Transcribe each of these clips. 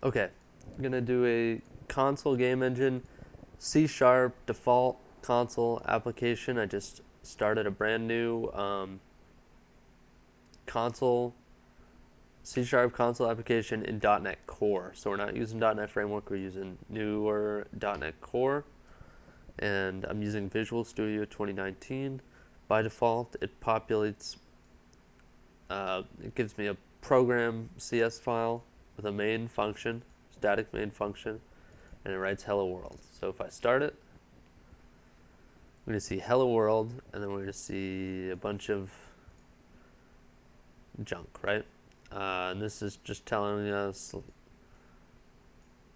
Okay, I'm gonna do a console game engine, C Sharp default console application. I just started a brand new console C Sharp console application in .NET Core. So we're not using .NET Framework. We're using newer .NET Core, and I'm using Visual Studio 2019. By default, it populates. It gives me a program CS file with a main function, static main function, and it writes hello world. So if I start it, we're going to see hello world, and then we're going to see a bunch of junk, right? And this is just telling us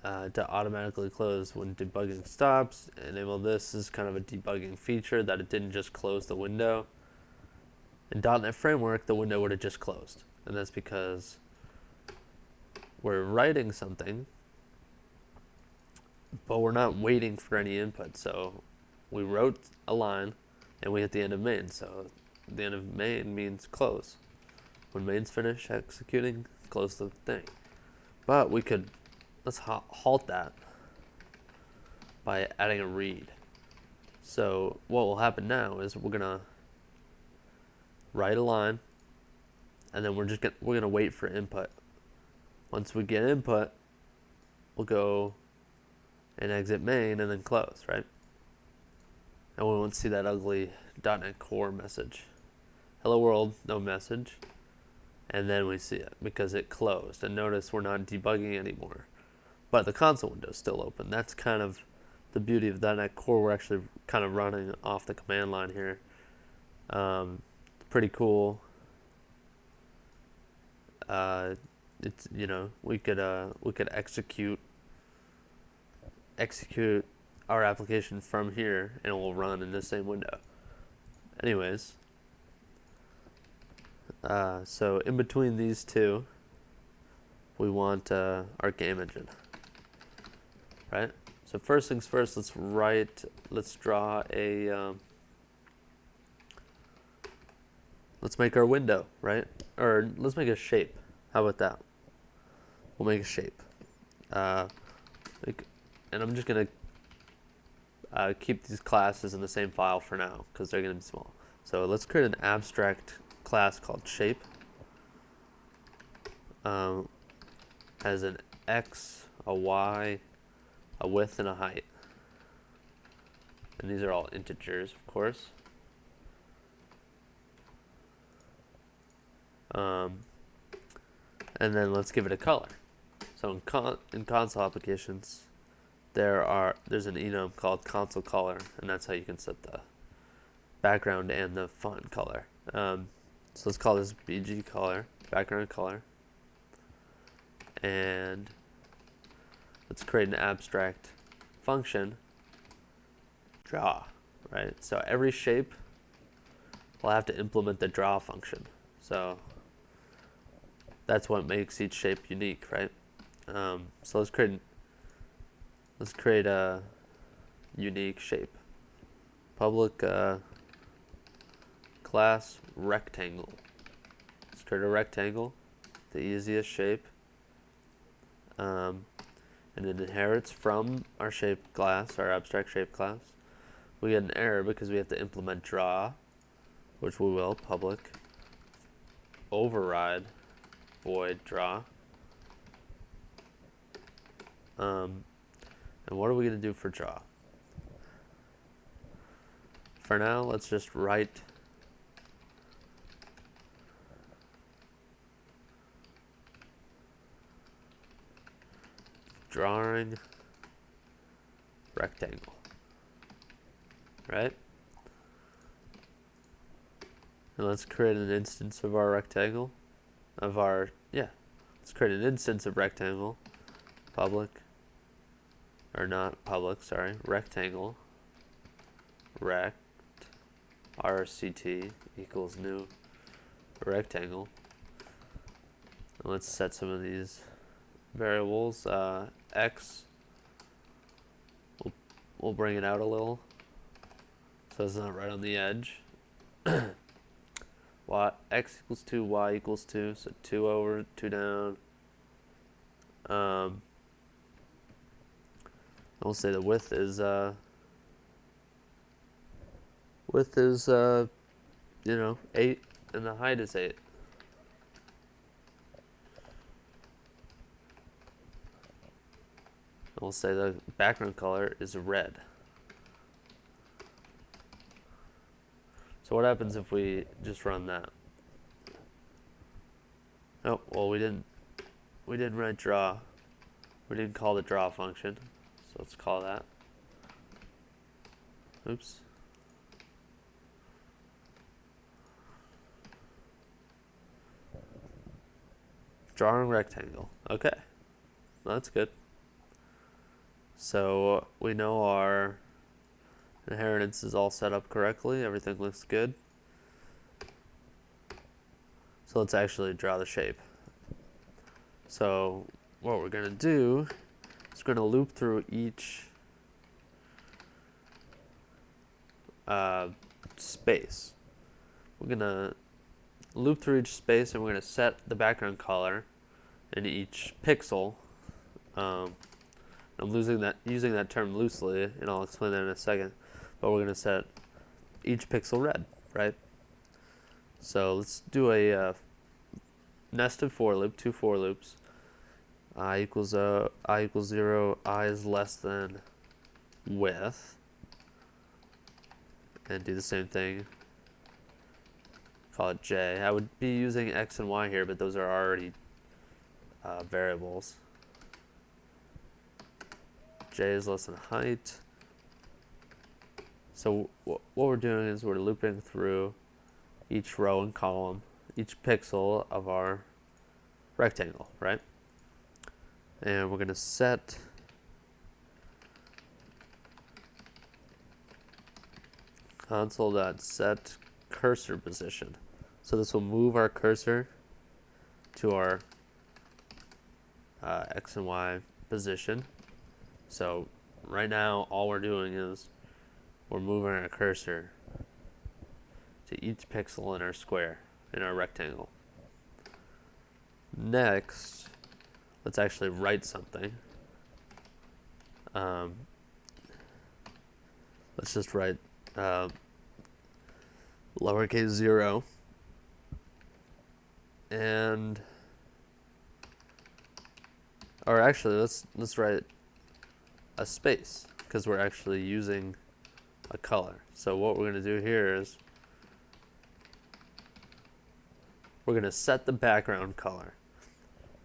to automatically close when debugging stops. Enable this is kind of a debugging feature that it didn't just close the window. In .NET Framework, the window would have just closed, and that's because we're writing something, but we're not waiting for any input. So we wrote a line, and we hit the end of main. So the end of main means close. When main's finished executing, close the thing. But we could, let's halt that by adding a read. So what will happen now is we're gonna write a line, and then we're gonna wait for input. Once we get input, we'll go and exit main and then close, right? And we won't see that ugly .NET Core message. Hello world, no message. And then we see it because it closed. And notice we're not debugging anymore. But the console window is still open. That's kind of the beauty of .NET Core. We're actually kind of running off the command line here. It's pretty cool. It's we could execute our application from here, and it will run in the same window. Anyways, so in between these two, we want our game engine, right? So first things first, let's draw a, let's make our window, right? Or let's make a shape. How about that? We'll make a shape. And I'm just gonna keep these classes in the same file for now because they're gonna be small. So let's create an abstract class called shape. Has an X, a Y, a width, and a height. And these are all integers, of course. And then let's give it a color. So in console applications, there's an enum called console color, and that's how you can set the background and the font color. So let's call this BG color, background color. And let's create an abstract function, draw, right? So every shape will have to implement the draw function. So that's what makes each shape unique, right? So let's create a unique shape. Public class rectangle. Let's create a rectangle, the easiest shape. And it inherits from our shape class, our abstract shape class. We get an error because we have to implement draw, which we will, public override void draw. And what are we going to do for draw? For now, let's just write drawing rectangle, right? And let's create an instance of our rectangle, let's create an instance of rectangle, public, or not public, sorry, rectangle, rect, rct equals new rectangle. And let's set some of these variables. X, we'll bring it out a little so it's not right on the edge. X equals 2, y equals 2, so 2 over, 2 down. we'll say the width is you know, 8 and the height is 8. We'll say the background color is red. So what happens if we just run that? Oh, well, we didn't write draw. We didn't call the draw function. So let's call that. Oops. Drawing rectangle. Okay. That's good. So we know our inheritance is all set up correctly. Everything looks good. So let's actually draw the shape. So what we're going to do is we're going to loop through each space. We're going to loop through each space, and we're going to set the background color in each pixel. I'm using that term loosely, and I'll explain that in a second. But we're going to set each pixel red, right? So let's do a nested for loop, 2 for loops. I equals 0, I is less than width, and do the same thing. Call it j. I would be using x and y here, but those are already variables. J is less than height. So what we're doing is we're looping through each row and column, each pixel of our rectangle, right? And we're going to set console.set cursor position. So this will move our cursor to our x and y position. So right now all we're doing is we're moving our cursor to each pixel in our square, in our rectangle. Next, let's actually write something. Let's just write lowercase 0 and, or actually let's write a space, because we're actually using a color. So what we're going to do here is we're going to set the background color.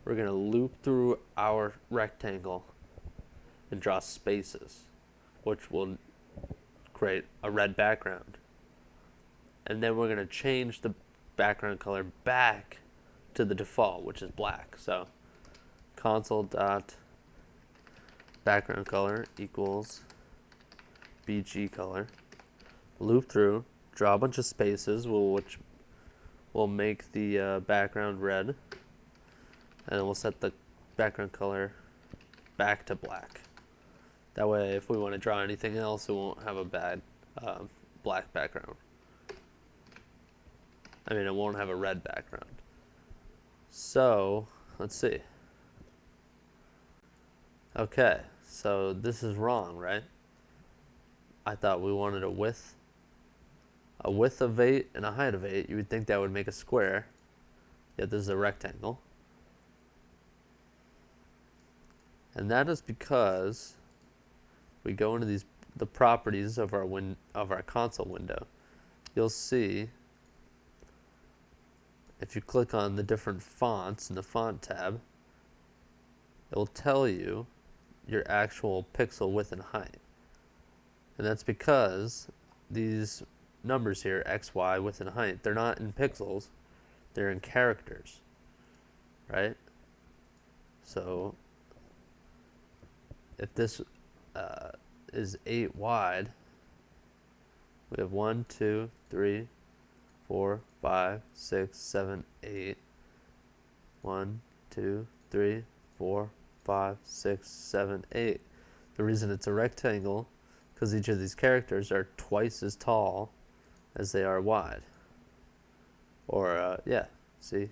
We're going to loop through our rectangle and draw spaces, which will create a red background. And then we're going to change the background color back to the default, which is black. So console.background color equals BG color. Loop through, draw a bunch of spaces, which will make the background red. And we'll set the background color back to black. That way, if we want to draw anything else, it won't have a bad black background. I mean, it won't have a red background. So, let's see. Okay, so this is wrong, right? I thought we wanted a width of 8 and a height of 8. You would think that would make a square, yet this is a rectangle. And that is because we go into the properties of our console window. You'll see, if you click on the different fonts in the font tab, it will tell you your actual pixel width and height. And that's because these numbers here, x, y, width, and height, they're not in pixels, they're in characters, right? So if this is 8 wide, we have 1, 2, 3, 4, 5, 6, 7, 8. 1, 2, 3, 4, 5, 6, 7, 8. The reason it's a rectangle, because each of these characters are twice as tall as they are wide. Or, yeah, see?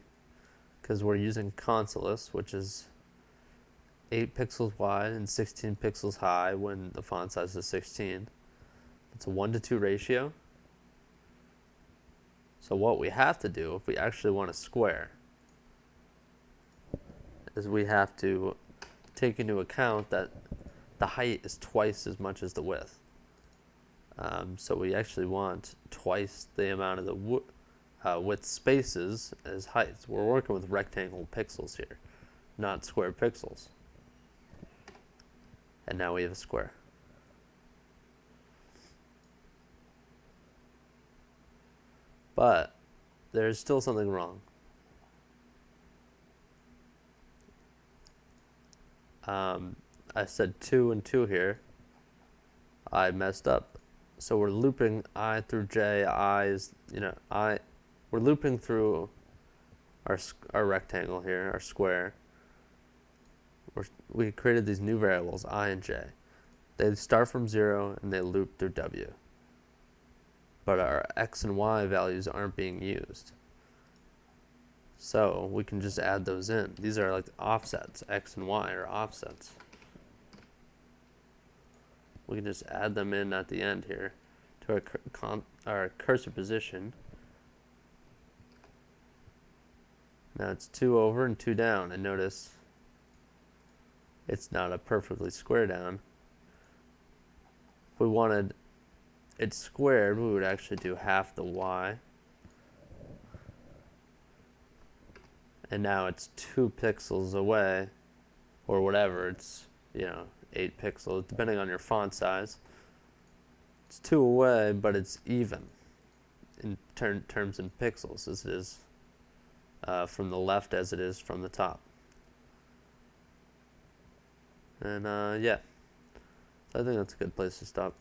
Because we're using Consolus, which is 8 pixels wide and 16 pixels high when the font size is 16. It's a 1:2 ratio. So what we have to do if we actually want a square is we have to take into account that the height is twice as much as the width. So we actually want twice the amount of the width spaces as heights. We're working with rectangle pixels here, not square pixels. And now we have a square. But there's still something wrong. I said 2 and 2 here. I messed up. So we're looping I through J. I is, we're looping through our rectangle here, our square. We created these new variables, I and J. They start from 0 and they loop through W. But our X and Y values aren't being used. So we can just add those in. These are like offsets. X and Y are offsets. We can just add them in at the end here to our cursor position. Now it's 2 over and 2 down, and notice it's not a perfectly square down. If we wanted it squared, we would actually do half the Y. And now it's 2 pixels away, or whatever, it's, 8 pixels, depending on your font size. It's 2 away, but it's even in terms in pixels as it is from the left as it is from the top. And yeah, so I think that's a good place to stop.